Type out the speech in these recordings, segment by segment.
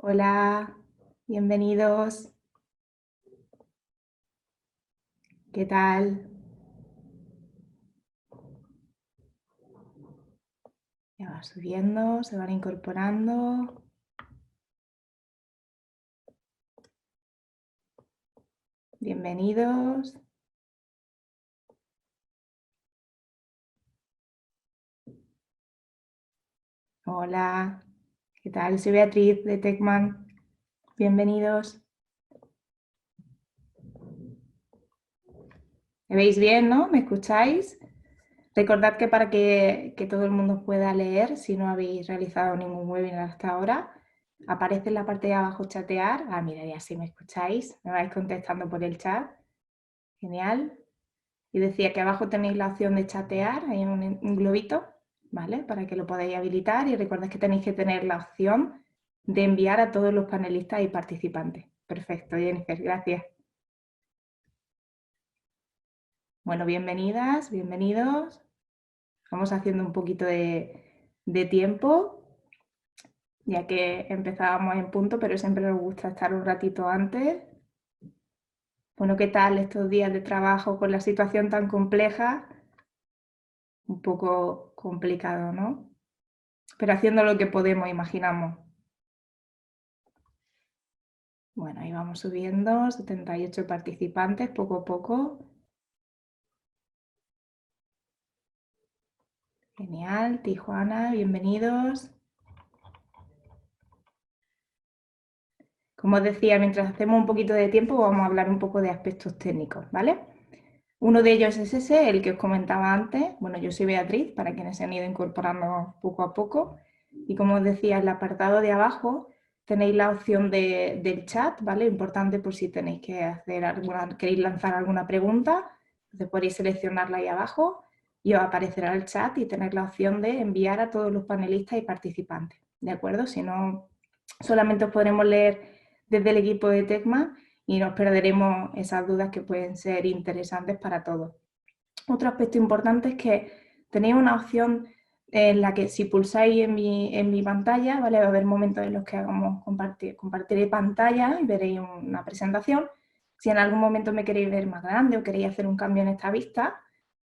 Hola, bienvenidos. ¿Qué tal? Ya va subiendo, se van incorporando. Bienvenidos. Hola, ¿qué tal? Soy Beatriz de Techman. Bienvenidos. ¿Me veis bien, no? ¿Me escucháis? Recordad que para que todo el mundo pueda leer, si no habéis realizado ningún webinar hasta ahora, aparece en la parte de abajo chatear. Ah, mira, ya sí me escucháis. Me vais contestando por el chat. Genial. Y decía que abajo tenéis la opción de chatear, hay un globito, ¿vale? Para que lo podáis habilitar y recordad que tenéis que tener la opción de enviar a todos los panelistas y participantes. Perfecto, Jennifer, gracias. Bueno, bienvenidas, bienvenidos. Vamos haciendo un poquito de tiempo, ya que empezábamos en punto, pero siempre nos gusta estar un ratito antes. Bueno, ¿qué tal estos días de trabajo con la situación tan compleja? Un poco complicado, ¿no? Pero haciendo lo que podemos, imaginamos. Bueno, ahí vamos subiendo, 78 participantes, poco a poco. Genial, Tijuana, bienvenidos. Como os decía, mientras hacemos un poquito de tiempo, vamos a hablar un poco de aspectos técnicos, ¿vale? Uno de ellos es ese, el que os comentaba antes. Bueno, yo soy Beatriz, para quienes se han ido incorporando poco a poco. Y como os decía, en el apartado de abajo tenéis la opción del chat, ¿vale? Importante por si tenéis que hacer queréis lanzar alguna pregunta. Entonces podéis seleccionarla ahí abajo y os aparecerá el chat y tenéis la opción de enviar a todos los panelistas y participantes, ¿de acuerdo? Si no, solamente os podremos leer desde el equipo de Tecma y nos perderemos esas dudas que pueden ser interesantes para todos. Otro aspecto importante es que tenéis una opción en la que si pulsáis en mi pantalla, ¿vale? Va a haber momentos en los que hagamos compartiré pantalla y veréis una presentación. Si en algún momento me queréis ver más grande o queréis hacer un cambio en esta vista,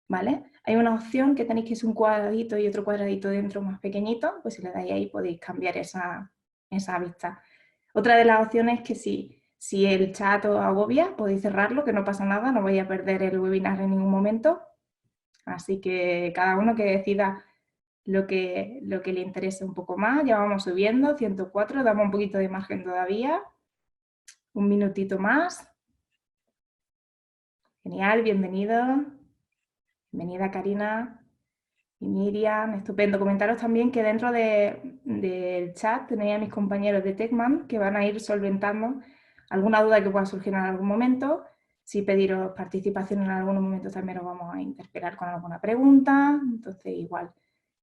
¿vale? Hay una opción que tenéis que es un cuadradito y otro cuadradito dentro más pequeñito, pues si le dais ahí podéis cambiar esa vista. Otra de las opciones es que si el chat os agobia, podéis cerrarlo, que no pasa nada, no vais a perder el webinar en ningún momento. Así que cada uno que decida lo que le interese un poco más. Ya vamos subiendo, 104, damos un poquito de margen todavía. Un minutito más. Genial, bienvenido. Bienvenida Karina y Miriam. Estupendo. Comentaros también que dentro del chat tenéis a mis compañeros de Techman que van a ir solventando alguna duda que pueda surgir en algún momento. Si pediros participación en algún momento también os vamos a interpelar con alguna pregunta. Entonces igual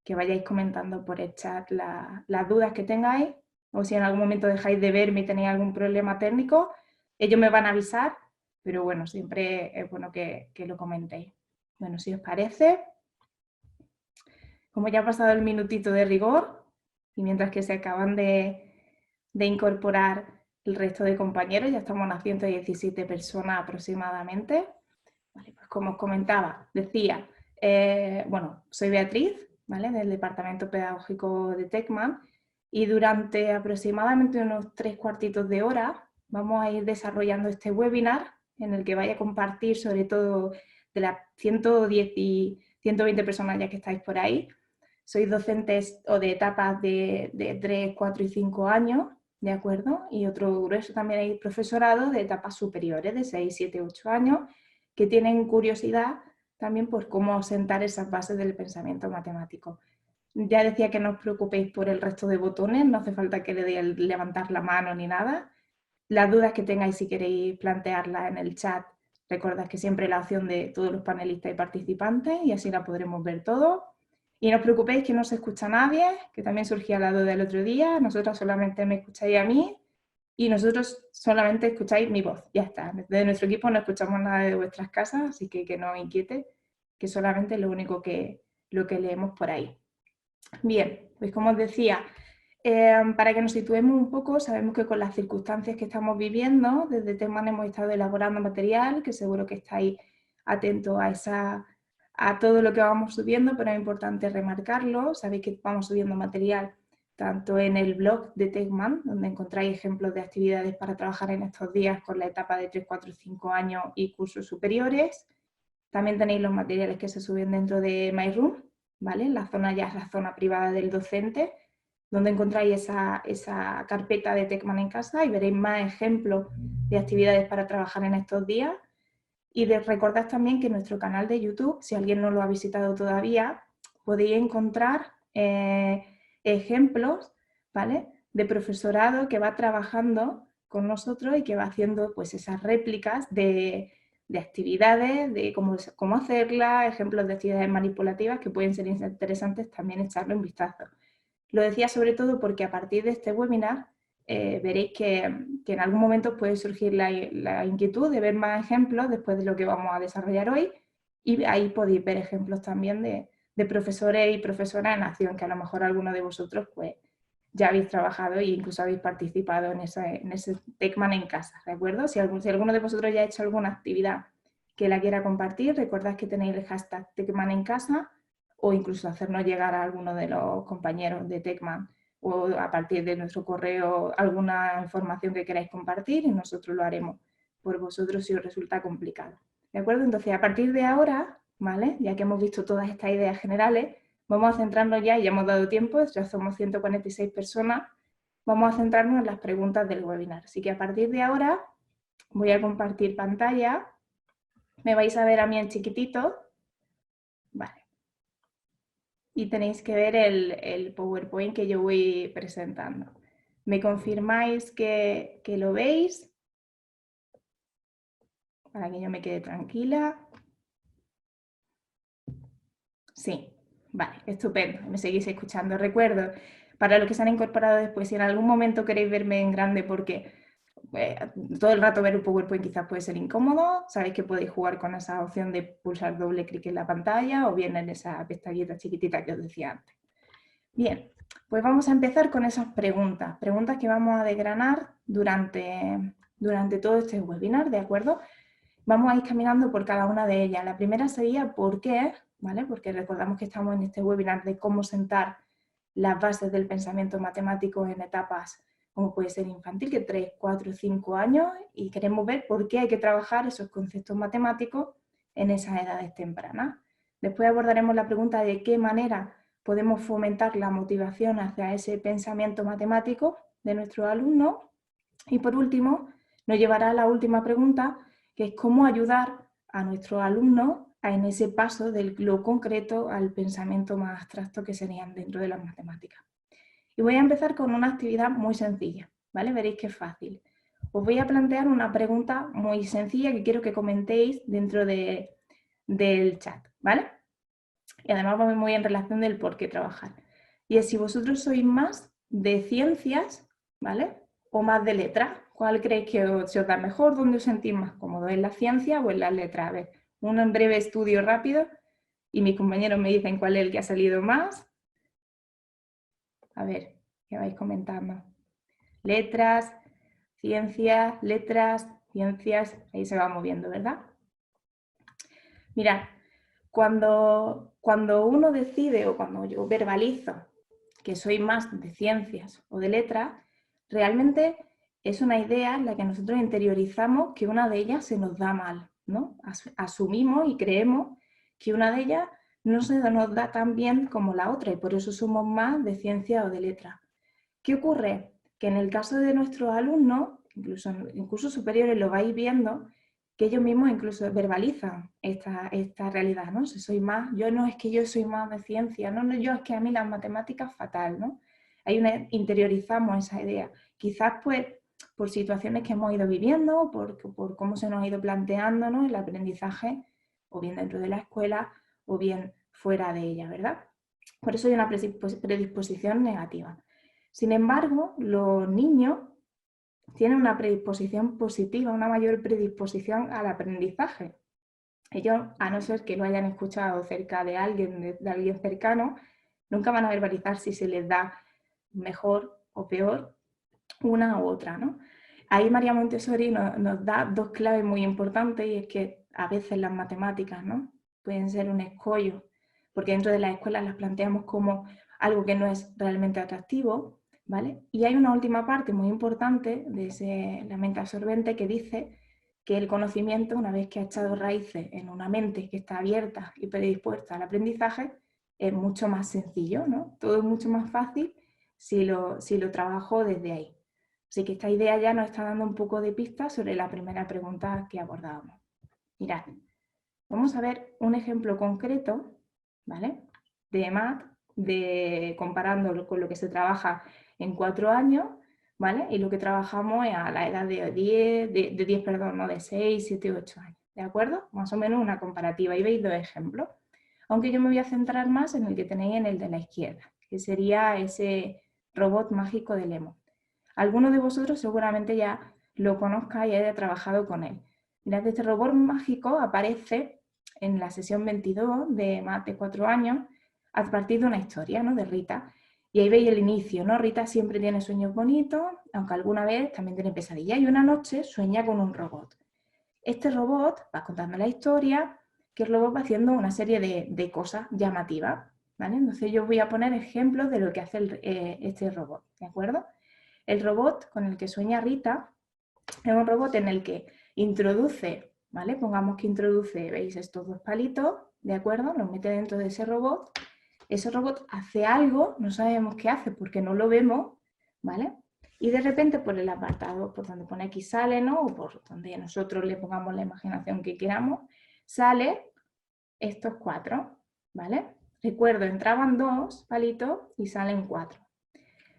que vayáis comentando por el chat las dudas que tengáis, o si en algún momento dejáis de verme y tenéis algún problema técnico, ellos me van a avisar, pero bueno, siempre es bueno que lo comentéis. Bueno, si os parece, como ya ha pasado el minutito de rigor, y mientras que se acaban de incorporar el resto de compañeros, ya estamos unas 117 personas aproximadamente. Vale, pues como os comentaba, decía, bueno, soy Beatriz, ¿vale? Del Departamento Pedagógico de Techman, y durante aproximadamente unos 3/4 de hora vamos a ir desarrollando este webinar en el que vaya a compartir sobre todo de las 110 y 120 personas ya que estáis por ahí. Sois docentes o de etapas de 3, 4 y 5 años, ¿de acuerdo? Y otro grueso también hay profesorado de etapas superiores de 6, 7, 8 años que tienen curiosidad también por cómo sentar esas bases del pensamiento matemático. Ya decía que no os preocupéis por el resto de botones, no hace falta que le deis levantar la mano ni nada. Las dudas que tengáis, si queréis plantearlas en el chat, recordad que siempre la opción de todos los panelistas y participantes y así la podremos ver todos. Y no os preocupéis que no se escucha a nadie, que también surgía la duda el otro día, nosotras solamente me escucháis a mí y nosotros solamente escucháis mi voz, ya está. Desde nuestro equipo no escuchamos nada de vuestras casas, así que no os inquiete, que solamente lo único lo que leemos por ahí. Bien, pues como os decía, Para que nos situemos un poco, sabemos que con las circunstancias que estamos viviendo, desde Techman hemos estado elaborando material, que seguro que estáis atentos a todo lo que vamos subiendo, pero es importante remarcarlo. Sabéis que vamos subiendo material tanto en el blog de Techman, donde encontráis ejemplos de actividades para trabajar en estos días con la etapa de 3, 4 y 5 años y cursos superiores. También tenéis los materiales que se suben dentro de My Room, ¿vale? La zona ya es la zona privada del docente, donde encontráis esa carpeta de Techman en casa y veréis más ejemplos de actividades para trabajar en estos días. Y recordad también que en nuestro canal de YouTube, si alguien no lo ha visitado todavía, podéis encontrar ejemplos, ¿vale?, de profesorado que va trabajando con nosotros y que va haciendo pues esas réplicas de actividades, de cómo hacerlas, ejemplos de actividades manipulativas que pueden ser interesantes también echarle un vistazo. Lo decía sobre todo porque a partir de este webinar veréis que en algún momento puede surgir la inquietud de ver más ejemplos después de lo que vamos a desarrollar hoy, y ahí podéis ver ejemplos también de profesores y profesoras en acción, que a lo mejor algunos de vosotros pues ya habéis trabajado e incluso habéis participado en ese Techman en casa, ¿de acuerdo? Si alguno de vosotros ya ha hecho alguna actividad que la quiera compartir, recordad que tenéis el hashtag Techman en casa, o incluso hacernos llegar a alguno de los compañeros de Techman o a partir de nuestro correo alguna información que queráis compartir y nosotros lo haremos por vosotros si os resulta complicado. ¿De acuerdo? Entonces, a partir de ahora, ¿vale?, ya que hemos visto todas estas ideas generales, vamos a centrarnos ya, y ya hemos dado tiempo, ya somos 146 personas, vamos a centrarnos en las preguntas del webinar. Así que a partir de ahora voy a compartir pantalla, me vais a ver a mí en chiquitito, vale. Y tenéis que ver el PowerPoint que yo voy presentando. ¿Me confirmáis que lo veis? Para que yo me quede tranquila. Sí, vale, estupendo, me seguís escuchando. Recuerdo, para los que se han incorporado después, si en algún momento queréis verme en grande porque todo el rato ver un PowerPoint quizás puede ser incómodo, sabéis que podéis jugar con esa opción de pulsar doble clic en la pantalla o bien en esa pestañita chiquitita que os decía antes. Bien, pues vamos a empezar con esas preguntas que vamos a desgranar durante todo este webinar, ¿de acuerdo? Vamos a ir caminando por cada una de ellas. La primera sería ¿por qué? ¿Vale? Porque recordamos que estamos en este webinar de cómo sentar las bases del pensamiento matemático en etapas como puede ser infantil, que 3, 4, 5 años, y queremos ver por qué hay que trabajar esos conceptos matemáticos en esas edades tempranas. Después abordaremos la pregunta de qué manera podemos fomentar la motivación hacia ese pensamiento matemático de nuestros alumnos. Y por último, nos llevará a la última pregunta, que es cómo ayudar a nuestros alumnos en ese paso de lo concreto al pensamiento más abstracto que serían dentro de las matemáticas. Y voy a empezar con una actividad muy sencilla, ¿vale? Veréis que es fácil. Os voy a plantear una pregunta muy sencilla que quiero que comentéis dentro del chat, ¿vale? Y además va muy en relación del por qué trabajar. Y es si vosotros sois más de ciencias, ¿vale?, o más de letras. ¿Cuál creéis que se os da mejor? ¿Dónde os sentís más cómodos? ¿En la ciencia o en las letras? A ver, un breve estudio rápido y mis compañeros me dicen cuál es el que ha salido más. A ver, ¿qué vais comentando? Letras, ciencias, letras, ciencias, ahí se va moviendo, ¿verdad? Mirad, cuando uno decide o cuando yo verbalizo que soy más de ciencias o de letras, realmente es una idea en la que nosotros interiorizamos que una de ellas se nos da mal, ¿no? Asumimos y creemos que una de ellas no se nos da tan bien como la otra y por eso somos más de ciencia o de letras. ¿Qué ocurre? Que en el caso de nuestros alumnos, incluso en cursos superiores lo vais viendo, que ellos mismos incluso verbalizan esta realidad, ¿no? Si soy más, yo no es que yo soy más de ciencia, no, yo es que a mí las matemáticas fatal, ¿no? Interiorizamos esa idea. Quizás pues por situaciones que hemos ido viviendo, por cómo se nos ha ido planteando, ¿no?, el aprendizaje, o bien dentro de la escuela, o bien fuera de ella, ¿verdad? Por eso hay una predisposición negativa. Sin embargo, los niños tienen una predisposición positiva, una mayor predisposición al aprendizaje. Ellos, a no ser que lo hayan escuchado cerca de alguien cercano, nunca van a verbalizar si se les da mejor o peor una u otra, ¿no? Ahí María Montessori nos da dos claves muy importantes y es que a veces las matemáticas, ¿no?, pueden ser un escollo, porque dentro de las escuelas las planteamos como algo que no es realmente atractivo, ¿vale? Y hay una última parte muy importante de la mente absorbente que dice que el conocimiento, una vez que ha echado raíces en una mente que está abierta y predispuesta al aprendizaje, es mucho más sencillo, ¿no? Todo es mucho más fácil si lo trabajo desde ahí. Así que esta idea ya nos está dando un poco de pista sobre la primera pregunta que abordábamos. Mirad, vamos a ver un ejemplo concreto, ¿vale?, de MAT, comparándolo con lo que se trabaja en 4 años, ¿vale?, y lo que trabajamos a la edad de 10, perdón, no, de 6, 7, 8 años, ¿de acuerdo? Más o menos una comparativa, y veis dos ejemplos. Aunque yo me voy a centrar más en el que tenéis en el de la izquierda, que sería ese robot mágico de Lemo. Algunos de vosotros seguramente ya lo conozca y haya trabajado con él. Mirad, este robot mágico aparece en la sesión 22 de más de 4 años a partir de una historia, ¿no?, de Rita. Y ahí veis el inicio, ¿no? Rita siempre tiene sueños bonitos, aunque alguna vez también tiene pesadillas, y una noche sueña con un robot. Este robot va contando la historia, que el robot va haciendo una serie de cosas llamativas, ¿vale? Entonces yo voy a poner ejemplos de lo que hace este robot, ¿de acuerdo? El robot con el que sueña Rita es un robot en el que introduce, ¿vale? Pongamos que introduce, ¿veis?, estos dos palitos, ¿de acuerdo? Los mete dentro de ese robot. Ese robot hace algo, no sabemos qué hace porque no lo vemos, ¿vale? Y de repente por el apartado, por donde pone aquí sale, ¿no?, o por donde nosotros le pongamos la imaginación que queramos, sale estos 4, ¿vale? Recuerdo, entraban 2 palitos y salen 4.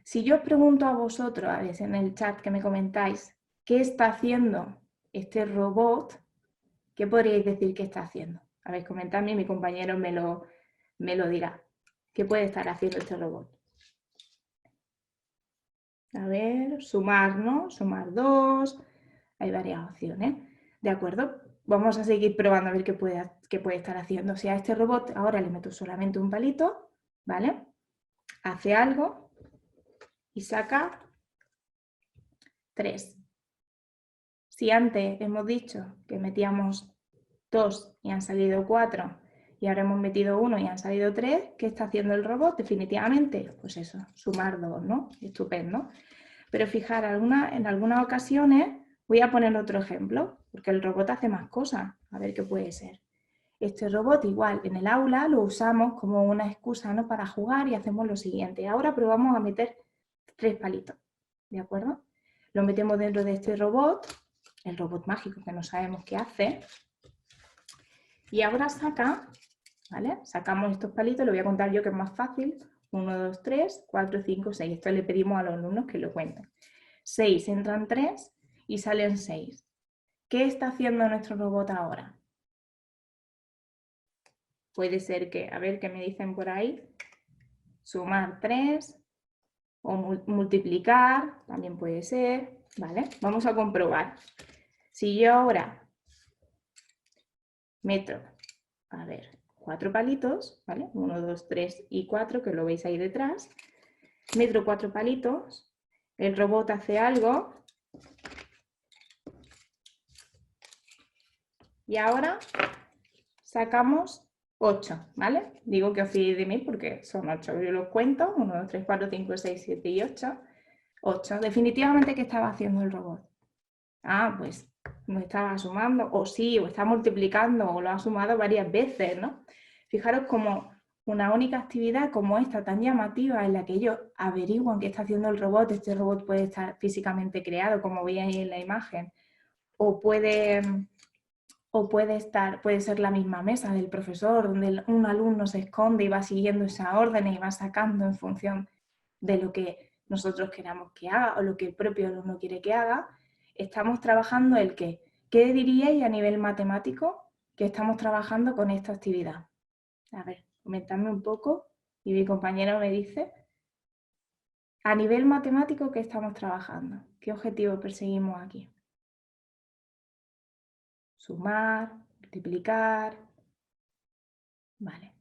Si yo os pregunto a vosotros, a veces en el chat que me comentáis, ¿qué está haciendo este robot? ¿Qué podríais decir que está haciendo? A ver, comentadme y mi compañero me lo dirá. ¿Qué puede estar haciendo este robot? A ver, sumar, ¿no? Sumar 2. Hay varias opciones. ¿De acuerdo? Vamos a seguir probando a ver qué puede estar haciendo. Si a este robot ahora le meto solamente un palito, ¿vale? Hace algo y saca 3. Si antes hemos dicho que metíamos 2 y han salido 4 y ahora hemos metido 1 y han salido 3, ¿qué está haciendo el robot? Definitivamente, pues eso, sumar 2, ¿no? Estupendo. Pero fijar, en algunas ocasiones voy a poner otro ejemplo, porque el robot hace más cosas. A ver qué puede ser. Este robot igual en el aula lo usamos como una excusa, ¿no?, para jugar, y hacemos lo siguiente. Ahora probamos a meter 3 palitos, ¿de acuerdo? Lo metemos dentro de este robot, el robot mágico que no sabemos qué hace, y ahora saca, ¿vale? Sacamos estos palitos, lo voy a contar yo que es más fácil. 1, 2, 3, 4, 5, 6. Esto le pedimos a los alumnos que lo cuenten. 6 entran 3 y salen 6. ¿Qué está haciendo nuestro robot ahora? Puede ser que, a ver qué me dicen por ahí, sumar 3 o multiplicar, también puede ser, ¿vale? Vamos a comprobar. Si yo ahora meto, a ver, 4 palitos, ¿vale? 1, 2, 3 y 4, que lo veis ahí detrás. Meto 4 palitos, el robot hace algo y ahora sacamos 8, ¿vale? Digo que os fiéis de mí porque son 8. Yo los cuento, 1, 2, 3, 4, 5, 6, 7 y 8. 8. Definitivamente, ¿qué estaba haciendo el robot? Ah, pues no estaba sumando, o sí, o está multiplicando, o lo ha sumado varias veces, ¿no? Fijaros como una única actividad como esta tan llamativa en la que ellos averiguan qué está haciendo el robot. Este robot puede estar físicamente creado, como veis ahí en la imagen, o puede ser la misma mesa del profesor, donde un alumno se esconde y va siguiendo esa orden y va sacando en función de lo que nosotros queramos que haga o lo que el propio alumno quiere que haga. Estamos trabajando el qué. ¿Qué diríais a nivel matemático que estamos trabajando con esta actividad? A ver, comentadme un poco y mi compañero me dice. A nivel matemático, ¿qué estamos trabajando? ¿Qué objetivo perseguimos aquí? Sumar, multiplicar. Vale.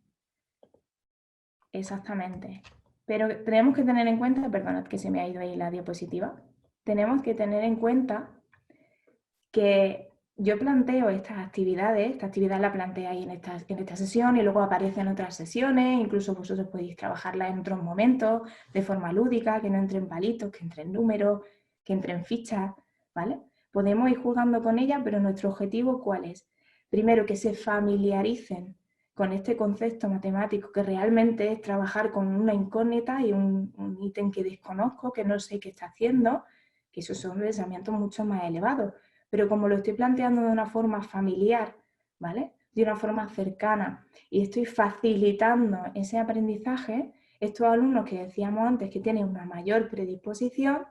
Exactamente. Pero tenemos que tener en cuenta, perdonad que se me ha ido ahí la diapositiva, tenemos que tener en cuenta que yo planteo estas actividades, esta actividad la planteáis en esta sesión y luego aparece en otras sesiones, incluso vosotros podéis trabajarla en otros momentos de forma lúdica, que no entren palitos, que entren números, que entren fichas, ¿vale? Podemos ir jugando con ellas, pero nuestro objetivo ¿cuál es? Primero, que se familiaricen con este concepto matemático que realmente es trabajar con una incógnita y un ítem que desconozco, que no sé qué está haciendo, que esos son pensamientos mucho más elevados. Pero como lo estoy planteando de una forma familiar, ¿vale? De una forma cercana y estoy facilitando ese aprendizaje, estos alumnos que decíamos antes que tienen una mayor predisposición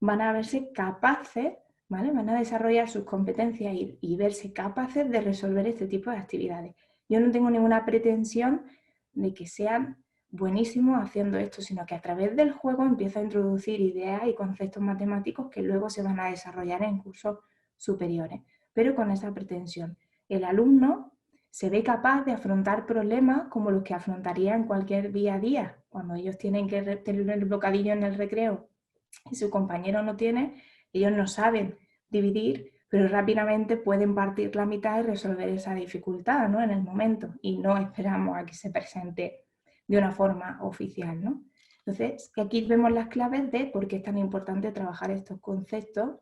van a verse capaces, ¿vale? Van a desarrollar sus competencias y verse capaces de resolver este tipo de actividades. Yo no tengo ninguna pretensión de que sean buenísimos haciendo esto, sino que a través del juego empiezo a introducir ideas y conceptos matemáticos que luego se van a desarrollar en cursos superiores, pero con esa pretensión. El alumno se ve capaz de afrontar problemas como los que afrontaría en cualquier día a día, cuando ellos tienen que tener el bocadillo en el recreo y su compañero no tiene, ellos no saben dividir, pero rápidamente pueden partir la mitad y resolver esa dificultad, ¿no? En el momento, y no esperamos a que se presente de una forma oficial, ¿no? Entonces, aquí vemos las claves de por qué es tan importante trabajar estos conceptos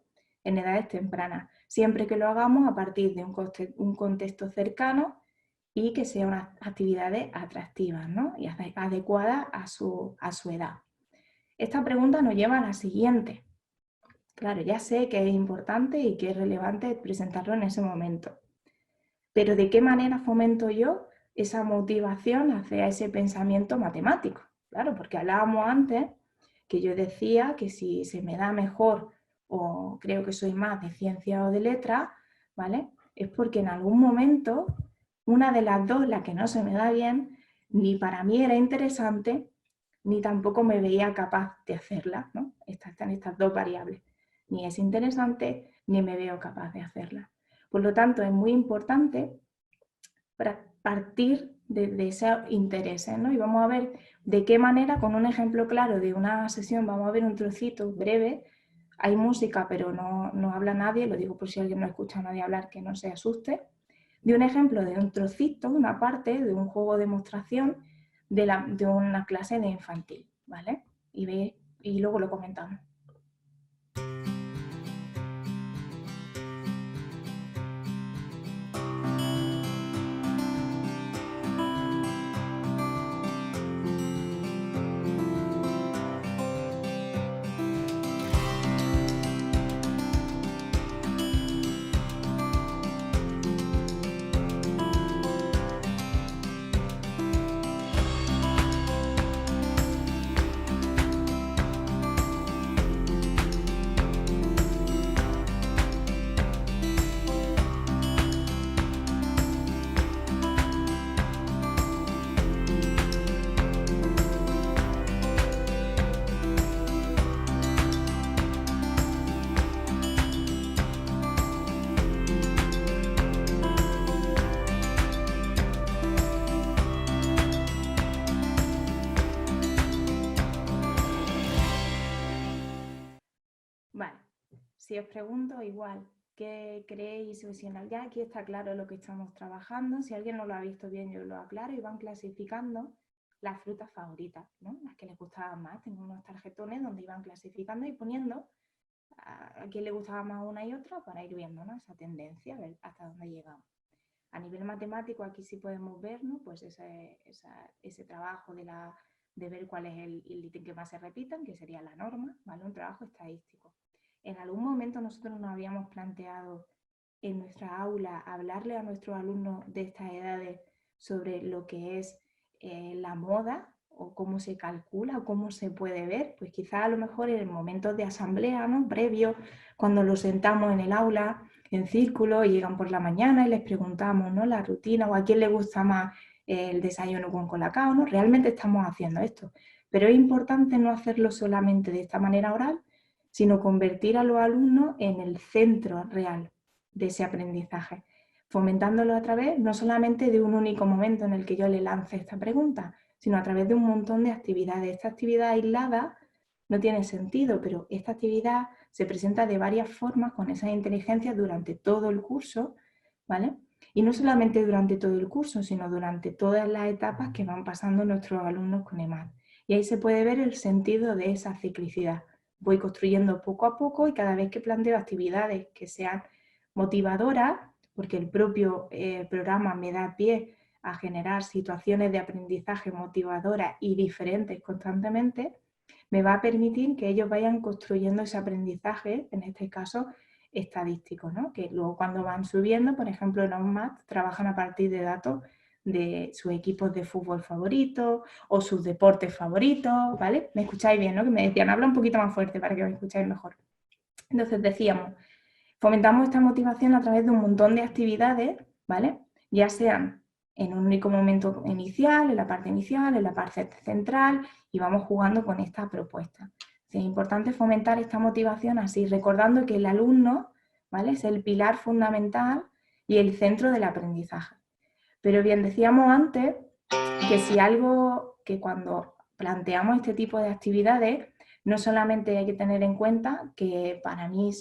en edades tempranas, siempre que lo hagamos a partir de un contexto cercano y que sean unas actividades atractivas, ¿no? Y adecuadas a su edad. Esta pregunta nos lleva a la siguiente. Claro, ya sé que es importante y que es relevante presentarlo en ese momento, pero ¿de qué manera fomento yo esa motivación hacia ese pensamiento matemático? Claro, porque hablábamos antes que yo decía que si se me da mejor o creo que soy más de ciencia o de letra, ¿vale? Es porque en algún momento una de las dos, la que no se me da bien, ni para mí era interesante, ni tampoco me veía capaz de hacerla, ¿no? Están estas dos variables. Ni es interesante, ni me veo capaz de hacerla. Por lo tanto, es muy importante partir de esos intereses, ¿no? Y vamos a ver de qué manera, con un ejemplo claro de una sesión, vamos a ver un trocito breve. Hay música, pero no habla nadie, lo digo por si alguien no escucha a nadie hablar, que no se asuste. De un ejemplo de un trocito, una parte de un juego de demostración de una clase de infantil, ¿vale? Y luego lo comentamos. Vale, si os pregunto igual, ¿qué creéis? Ya aquí está claro lo que estamos trabajando. Si alguien no lo ha visto bien, yo lo aclaro y van clasificando las frutas favoritas, ¿no? Las que les gustaban más. Tengo unos tarjetones donde iban clasificando y poniendo a quién le gustaba más una y otra para ir viendo, ¿no? Esa tendencia, a ver hasta dónde llegamos. A nivel matemático, aquí sí podemos ver, ¿no? Pues ese trabajo de ver cuál es el ítem que más se repitan, que sería la norma, ¿vale? Un trabajo estadístico. En algún momento nosotros nos habíamos planteado en nuestra aula hablarle a nuestros alumnos de estas edades sobre lo que es la moda o cómo se calcula o cómo se puede ver, pues quizás a lo mejor en momentos de asamblea, ¿no? Previo, cuando los sentamos en el aula en círculo y llegan por la mañana y les preguntamos, ¿no? La rutina o a quién le gusta más el desayuno con colacao, ¿no? Realmente estamos haciendo esto, pero es importante no hacerlo solamente de esta manera oral, sino convertir a los alumnos en el centro real de ese aprendizaje, fomentándolo a través no solamente de un único momento en el que yo le lance esta pregunta, sino a través de un montón de actividades. Esta actividad aislada no tiene sentido, pero esta actividad se presenta de varias formas con esas inteligencias durante todo el curso, ¿vale? Y no solamente durante todo el curso, sino durante todas las etapas que van pasando nuestros alumnos con EMAD. Y ahí se puede ver el sentido de esa ciclicidad. Voy construyendo poco a poco y cada vez que planteo actividades que sean motivadoras, porque el propio programa me da pie a generar situaciones de aprendizaje motivadoras y diferentes constantemente, me va a permitir que ellos vayan construyendo ese aprendizaje, en este caso estadístico, ¿no? Que luego cuando van subiendo, por ejemplo en OnMath, trabajan a partir de datos de sus equipos de fútbol favoritos o sus deportes favoritos, ¿vale? ¿Me escucháis bien, no? Que me decían, habla un poquito más fuerte para que me escucháis mejor. Entonces decíamos, fomentamos esta motivación a través de un montón de actividades, ¿vale? Ya sean en un único momento inicial, en la parte inicial, en la parte central, y vamos jugando con esta propuesta. Es importante fomentar esta motivación así, recordando que el alumno, ¿vale?, es el pilar fundamental y el centro del aprendizaje. Pero bien, decíamos antes que si algo, que cuando planteamos este tipo de actividades, no solamente hay que tener en cuenta que para mí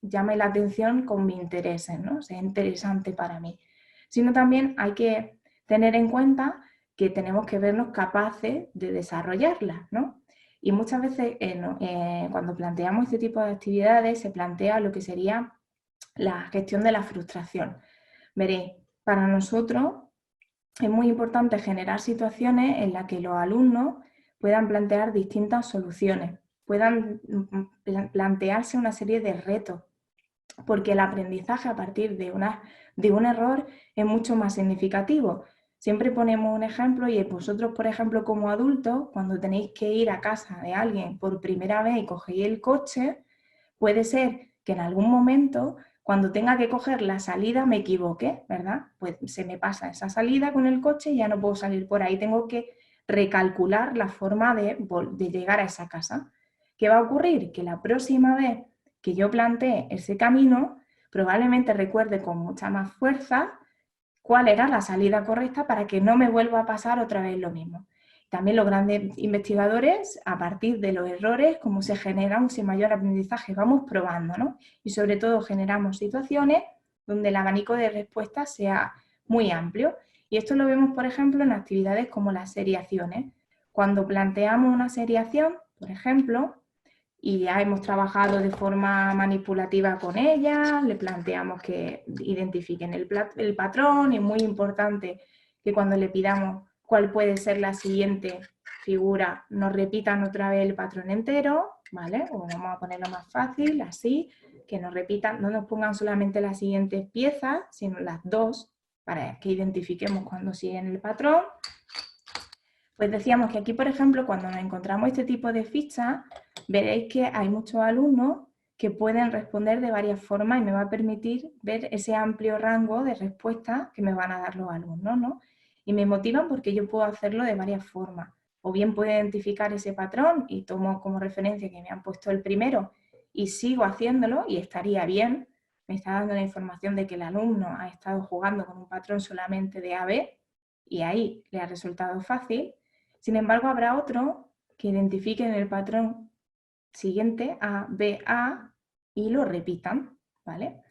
llame la atención con mi interés, ¿no? Sea interesante para mí, sino también hay que tener en cuenta que tenemos que vernos capaces de desarrollarlas, ¿no? Y muchas veces cuando planteamos este tipo de actividades se plantea lo que sería la gestión de la frustración. Veréis, para nosotros es muy importante generar situaciones en las que los alumnos puedan plantear distintas soluciones, puedan plantearse una serie de retos, porque el aprendizaje a partir de un error es mucho más significativo. Siempre ponemos un ejemplo y vosotros, por ejemplo, como adultos, cuando tenéis que ir a casa de alguien por primera vez y cogéis el coche, puede ser que en algún momento, cuando tenga que coger la salida, me equivoque, ¿verdad? Pues se me pasa esa salida con el coche y ya no puedo salir por ahí. Tengo que recalcular la forma de llegar a esa casa. ¿Qué va a ocurrir? Que la próxima vez que yo plantee ese camino, probablemente recuerde con mucha más fuerza cuál era la salida correcta para que no me vuelva a pasar otra vez lo mismo. También los grandes investigadores, a partir de los errores, cómo se genera un mayor aprendizaje, vamos probando, ¿no? Y sobre todo generamos situaciones donde el abanico de respuestas sea muy amplio. Y esto lo vemos, por ejemplo, en actividades como las seriaciones. Cuando planteamos una seriación, por ejemplo, y ya hemos trabajado de forma manipulativa con ella, le planteamos que identifiquen el patrón, y es muy importante que cuando le pidamos cuál puede ser la siguiente figura, nos repitan otra vez el patrón entero, ¿vale? O vamos a ponerlo más fácil, así, que nos repitan, no nos pongan solamente las siguientes piezas, sino las dos, para que identifiquemos cuando siguen el patrón. Pues decíamos que aquí, por ejemplo, cuando nos encontramos este tipo de fichas, veréis que hay muchos alumnos que pueden responder de varias formas y me va a permitir ver ese amplio rango de respuestas que me van a dar los alumnos, ¿no? Y me motivan porque yo puedo hacerlo de varias formas. O bien puedo identificar ese patrón y tomo como referencia que me han puesto el primero y sigo haciéndolo y estaría bien. Me está dando la información de que el alumno ha estado jugando con un patrón solamente de A-B y ahí le ha resultado fácil. Sin embargo, habrá otro que identifiquen el patrón siguiente, A, B, A, y lo repitan, ¿vale?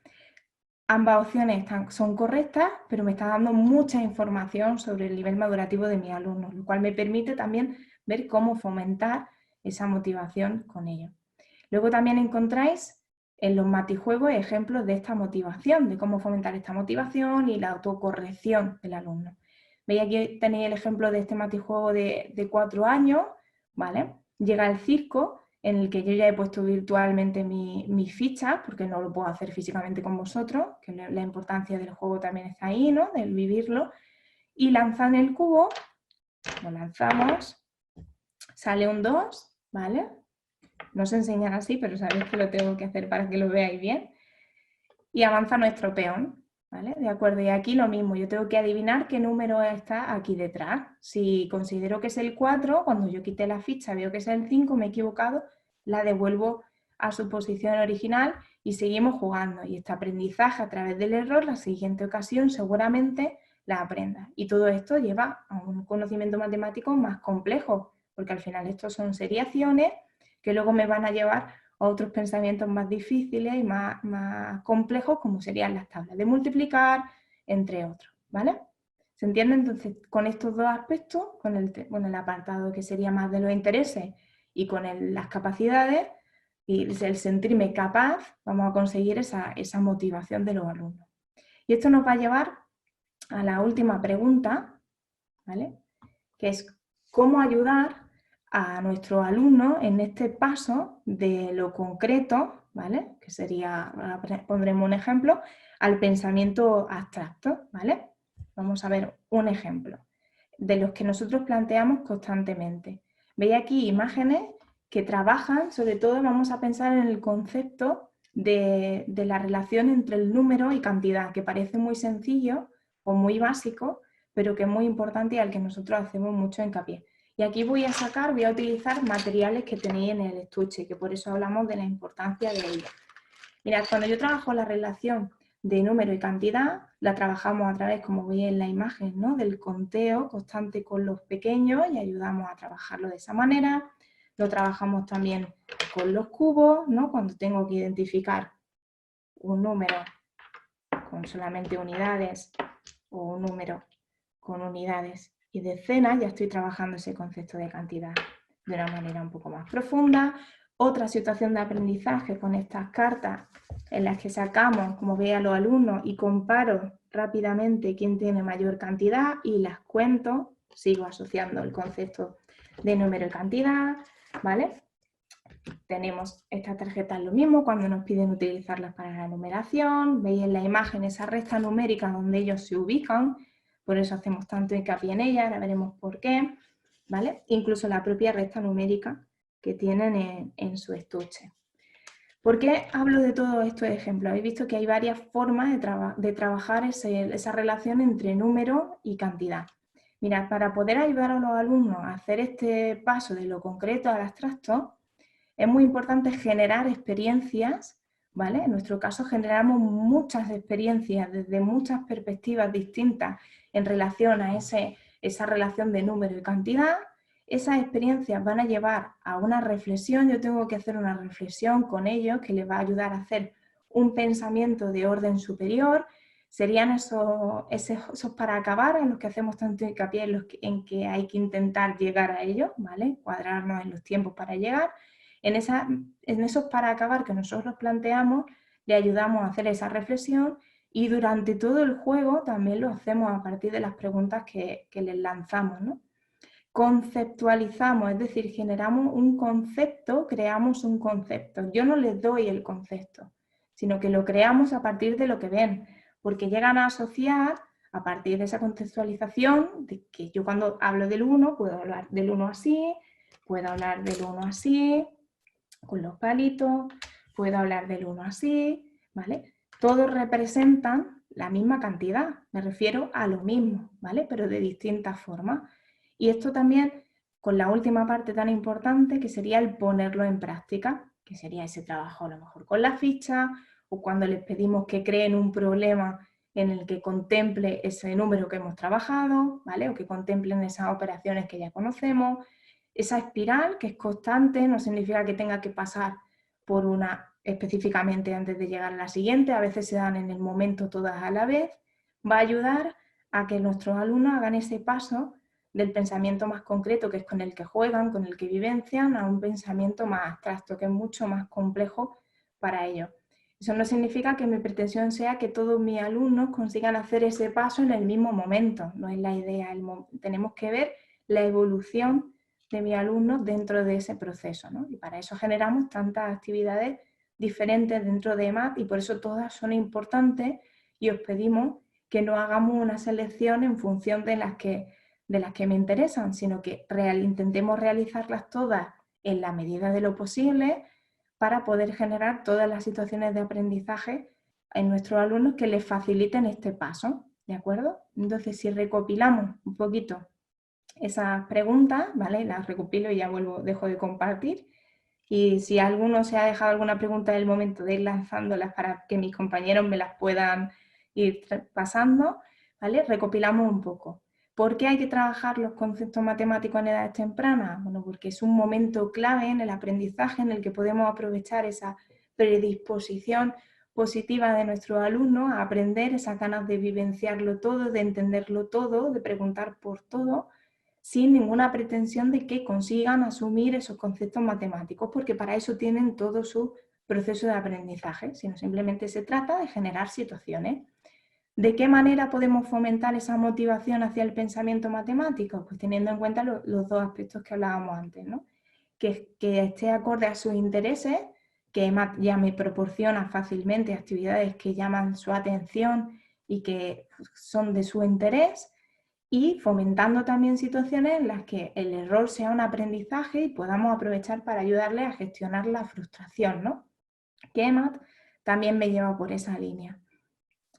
Ambas opciones son correctas, pero me está dando mucha información sobre el nivel madurativo de mis alumnos, lo cual me permite también ver cómo fomentar esa motivación con ellos. Luego también encontráis en los matijuegos ejemplos de esta motivación, de cómo fomentar esta motivación y la autocorrección del alumno. Veis, aquí tenéis el ejemplo de este matijuego de 4 años, ¿vale? Llega el circo, en el que yo ya he puesto virtualmente mis fichas, porque no lo puedo hacer físicamente con vosotros, que la importancia del juego también está ahí, ¿no? Del vivirlo. Y lanzan el cubo, lo lanzamos, sale un 2, ¿vale? No se enseñan así, pero sabéis que lo tengo que hacer para que lo veáis bien. Y avanza nuestro peón, ¿vale? De acuerdo, y aquí lo mismo, yo tengo que adivinar qué número está aquí detrás. Si considero que es el 4, cuando yo quité la ficha veo que es el 5, me he equivocado, la devuelvo a su posición original y seguimos jugando. Y este aprendizaje a través del error, la siguiente ocasión seguramente la aprenda. Y todo esto lleva a un conocimiento matemático más complejo, porque al final estos son seriaciones que luego me van a llevar a otros pensamientos más difíciles y más complejos, como serían las tablas de multiplicar, entre otros, ¿vale? ¿Se entiende? Entonces, con estos dos aspectos, con el apartado que sería más de los intereses y con las capacidades y el sentirme capaz, vamos a conseguir esa motivación de los alumnos. Y esto nos va a llevar a la última pregunta, ¿vale? Que es cómo ayudar a nuestros alumnos en este paso de lo concreto, ¿vale? Que sería, pondremos un ejemplo, al pensamiento abstracto, ¿vale? Vamos a ver un ejemplo de los que nosotros planteamos constantemente. Veis aquí imágenes que trabajan, sobre todo vamos a pensar en el concepto de la relación entre el número y cantidad, que parece muy sencillo o muy básico, pero que es muy importante y al que nosotros hacemos mucho hincapié. Y aquí voy a utilizar materiales que tenéis en el estuche, que por eso hablamos de la importancia de ellos. Mirad, cuando yo trabajo la relación de número y cantidad, la trabajamos a través, como veis en la imagen, ¿no? Del conteo constante con los pequeños y ayudamos a trabajarlo de esa manera. Lo trabajamos también con los cubos, ¿no? Cuando tengo que identificar un número con solamente unidades o un número con unidades y decenas, ya estoy trabajando ese concepto de cantidad de una manera un poco más profunda. Otra situación de aprendizaje con estas cartas en las que sacamos, como veis, a los alumnos y comparo rápidamente quién tiene mayor cantidad y las cuento, sigo asociando el concepto de número y cantidad, ¿vale? Tenemos estas tarjetas lo mismo cuando nos piden utilizarlas para la numeración. Veis en la imagen esa resta numérica donde ellos se ubican, por eso hacemos tanto hincapié en ella, ahora veremos por qué, ¿vale? Incluso la propia resta numérica que tienen en su estuche. ¿Por qué hablo de todos estos ejemplos? Habéis visto que hay varias formas de trabajar esa relación entre número y cantidad. Mirad, para poder ayudar a los alumnos a hacer este paso de lo concreto al abstracto, es muy importante generar experiencias, ¿vale? En nuestro caso generamos muchas experiencias desde muchas perspectivas distintas en relación a esa relación de número y cantidad. Esas experiencias van a llevar a una reflexión, yo tengo que hacer una reflexión con ellos que les va a ayudar a hacer un pensamiento de orden superior. Serían esos para acabar en los que hacemos tanto hincapié en que hay que intentar llegar a ellos, ¿vale? Cuadrarnos en los tiempos para llegar. En esos para acabar que nosotros planteamos, le ayudamos a hacer esa reflexión y durante todo el juego también lo hacemos a partir de las preguntas que les lanzamos, ¿no? Conceptualizamos, es decir, generamos un concepto, creamos un concepto. Yo no les doy el concepto, sino que lo creamos a partir de lo que ven, porque llegan a asociar a partir de esa contextualización, de que yo cuando hablo del 1 puedo hablar del 1 así, puedo hablar del 1 así, con los palitos, puedo hablar del 1 así, ¿vale? Todos representan la misma cantidad, me refiero a lo mismo, ¿vale? Pero de distintas formas. Y esto también con la última parte tan importante que sería el ponerlo en práctica, que sería ese trabajo a lo mejor con la ficha o cuando les pedimos que creen un problema en el que contemple ese número que hemos trabajado, ¿vale? O que contemplen esas operaciones que ya conocemos. Esa espiral que es constante no significa que tenga que pasar por una específicamente antes de llegar a la siguiente, a veces se dan en el momento todas a la vez, va a ayudar a que nuestros alumnos hagan ese paso del pensamiento más concreto, que es con el que juegan, con el que vivencian, a un pensamiento más abstracto, que es mucho más complejo para ellos. Eso no significa que mi pretensión sea que todos mis alumnos consigan hacer ese paso en el mismo momento, no es la idea. Tenemos que ver la evolución de mis alumnos dentro de ese proceso, ¿no? Y para eso generamos tantas actividades diferentes dentro de EMAT y por eso todas son importantes y os pedimos que no hagamos una selección en función de las que me interesan, sino que intentemos realizarlas todas en la medida de lo posible para poder generar todas las situaciones de aprendizaje en nuestros alumnos que les faciliten este paso, ¿de acuerdo? Entonces, si recopilamos un poquito esas preguntas, ¿vale? Las recopilo y ya dejo de compartir. Y si alguno se ha dejado alguna pregunta en el momento de ir lanzándolas para que mis compañeros me las puedan ir pasando, ¿vale? Recopilamos un poco. ¿Por qué hay que trabajar los conceptos matemáticos en edades tempranas? Bueno, porque es un momento clave en el aprendizaje en el que podemos aprovechar esa predisposición positiva de nuestros alumnos a aprender, esas ganas de vivenciarlo todo, de entenderlo todo, de preguntar por todo, sin ninguna pretensión de que consigan asumir esos conceptos matemáticos, porque para eso tienen todo su proceso de aprendizaje, sino simplemente se trata de generar situaciones. ¿De qué manera podemos fomentar esa motivación hacia el pensamiento matemático? Pues teniendo en cuenta los dos aspectos que hablábamos antes, ¿no? Que esté acorde a sus intereses, que ya me proporciona fácilmente actividades que llaman su atención y que son de su interés, y fomentando también situaciones en las que el error sea un aprendizaje y podamos aprovechar para ayudarle a gestionar la frustración, ¿no? Que EMAT también me lleva por esa línea.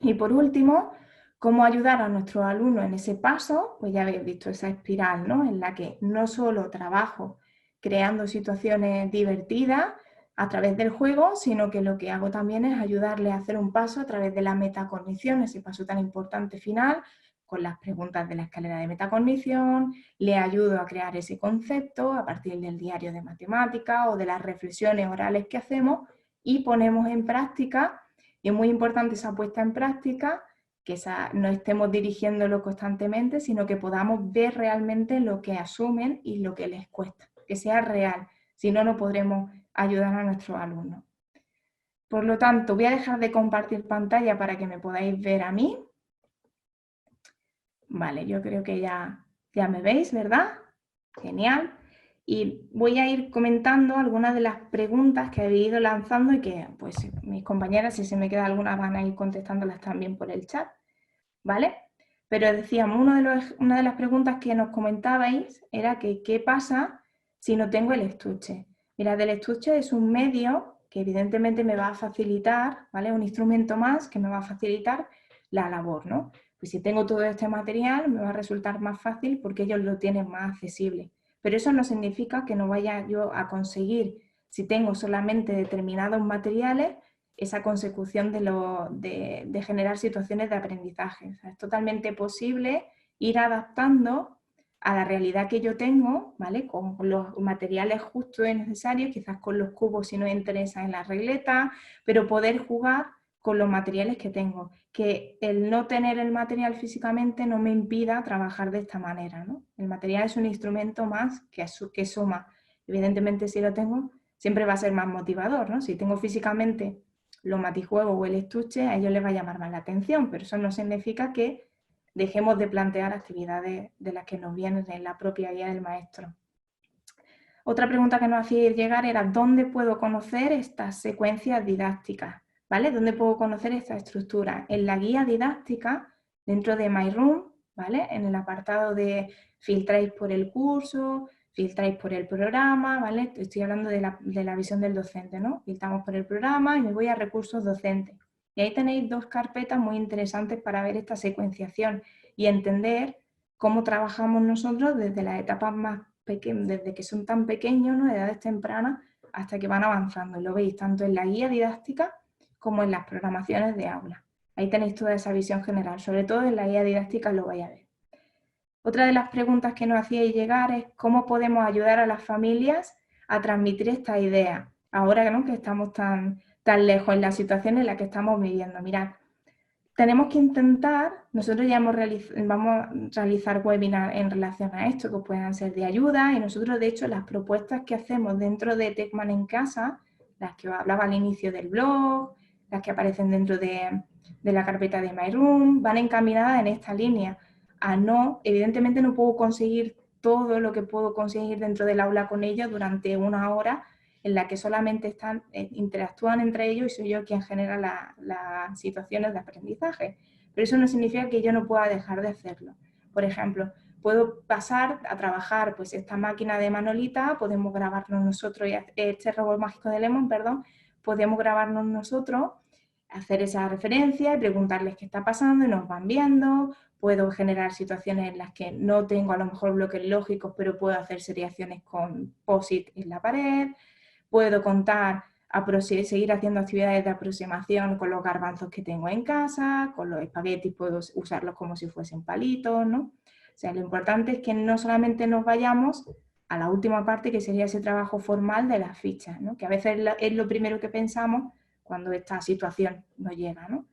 Y por último, cómo ayudar a nuestros alumnos en ese paso, pues ya habéis visto esa espiral, ¿no? En la que no solo trabajo creando situaciones divertidas a través del juego, sino que lo que hago también es ayudarle a hacer un paso a través de la metacognición, ese paso tan importante final, con las preguntas de la escalera de metacognición, le ayudo a crear ese concepto a partir del diario de matemática o de las reflexiones orales que hacemos y ponemos en práctica. Y es muy importante esa puesta en práctica, que no estemos dirigiéndolo constantemente, sino que podamos ver realmente lo que asumen y lo que les cuesta, que sea real, si no, no podremos ayudar a nuestros alumnos. Por lo tanto, voy a dejar de compartir pantalla para que me podáis ver a mí. Vale, yo creo que ya me veis, ¿verdad? Genial. Y voy a ir comentando algunas de las preguntas que he ido lanzando y que pues mis compañeras, si se me queda alguna, van a ir contestándolas también por el chat, ¿vale? Pero decíamos, una de las preguntas que nos comentabais era que qué pasa si no tengo el estuche. Mirad, el estuche es un medio que evidentemente me va a facilitar, ¿vale? Un instrumento más que me va a facilitar la labor, ¿no? Pues si tengo todo este material me va a resultar más fácil porque ellos lo tienen más accesible. Pero eso no significa que no vaya yo a conseguir, si tengo solamente determinados materiales, esa consecución de generar situaciones de aprendizaje. O sea, es totalmente posible ir adaptando a la realidad que yo tengo, ¿vale? Con los materiales justos y necesarios, quizás con los cubos si no me interesa en la regleta, pero poder jugar con los materiales que tengo. Que el no tener el material físicamente no me impida trabajar de esta manera, ¿no? El material es un instrumento más que suma. Evidentemente, si lo tengo, siempre va a ser más motivador, ¿no? Si tengo físicamente los matijuegos o el estuche, a ellos les va a llamar más la atención, pero eso no significa que dejemos de plantear actividades de las que nos vienen en la propia guía del maestro. Otra pregunta que nos hacía llegar era ¿dónde puedo conocer estas secuencias didácticas? ¿Vale? ¿Dónde puedo conocer esta estructura? En la guía didáctica, dentro de My Room, ¿vale? En el apartado de filtráis por el curso, filtráis por el programa, ¿vale? Estoy hablando de la visión del docente, ¿no? Filtramos por el programa y me voy a recursos docentes. Y ahí tenéis dos carpetas muy interesantes para ver esta secuenciación y entender cómo trabajamos nosotros desde las etapas más pequeñas, desde que son tan pequeños, ¿no? De edades tempranas, hasta que van avanzando. Y lo veis tanto en la guía didáctica como en las programaciones de aula. Ahí tenéis toda esa visión general, sobre todo en la guía didáctica lo vais a ver. Otra de las preguntas que nos hacíais llegar es cómo podemos ayudar a las familias a transmitir esta idea, ahora, ¿no?, que estamos tan lejos en la situación en la que estamos viviendo. Mirad, tenemos que intentar, nosotros ya vamos a realizar webinars en relación a esto, que puedan ser de ayuda, y nosotros, de hecho, las propuestas que hacemos dentro de Techman en Casa, las que os hablaba al inicio del blog, las que aparecen dentro de la carpeta de My Room, van encaminadas en esta línea. Evidentemente no puedo conseguir todo lo que puedo conseguir dentro del aula con ellos durante una hora, en la que solamente interactúan entre ellos y soy yo quien genera las situaciones de aprendizaje. Pero eso no significa que yo no pueda dejar de hacerlo. Por ejemplo, puedo pasar a trabajar pues esta máquina de Manolita, podemos grabarnos nosotros, este robot mágico de Lemon, perdón, podemos grabarnos nosotros, hacer esa referencia y preguntarles qué está pasando y nos van viendo. Puedo generar situaciones en las que no tengo a lo mejor bloques lógicos, pero puedo hacer seriaciones con POSIT en la pared. Puedo contar seguir haciendo actividades de aproximación con los garbanzos que tengo en casa, con los espaguetis puedo usarlos como si fuesen palitos, ¿no? O sea, lo importante es que no solamente nos vayamos a la última parte, que sería ese trabajo formal de las fichas, ¿no? Que a veces es lo primero que pensamos cuando esta situación nos llega, ¿no?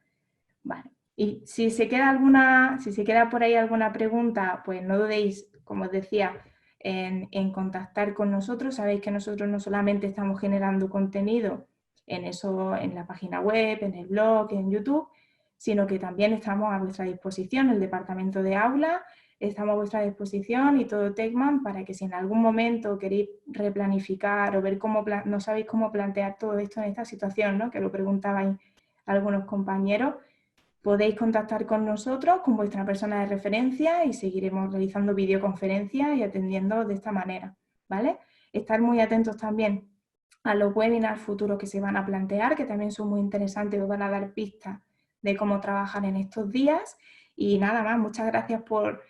Vale. Y si se queda por ahí alguna pregunta, pues no dudéis, como os decía, en contactar con nosotros. Sabéis que nosotros no solamente estamos generando contenido en la página web, en el blog, en YouTube, sino que también estamos a vuestra disposición, el departamento de aula, estamos a vuestra disposición y todo Techman para que si en algún momento queréis replanificar o ver no sabéis cómo plantear todo esto en esta situación, ¿no? Que lo preguntabais algunos compañeros, podéis contactar con nosotros, con vuestra persona de referencia y seguiremos realizando videoconferencias y atendiendo de esta manera, ¿vale? Estar muy atentos también a los webinars futuros que se van a plantear, que también son muy interesantes, os van a dar pistas de cómo trabajar en estos días. Y nada más, muchas gracias por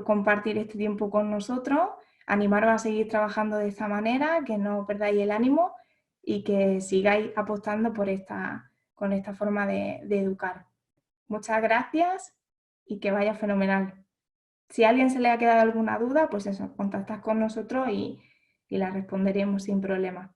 compartir este tiempo con nosotros, animaros a seguir trabajando de esta manera, que no perdáis el ánimo y que sigáis apostando con esta forma de educar. Muchas gracias y que vaya fenomenal. Si a alguien se le ha quedado alguna duda, pues eso, contactad con nosotros y la responderemos sin problema.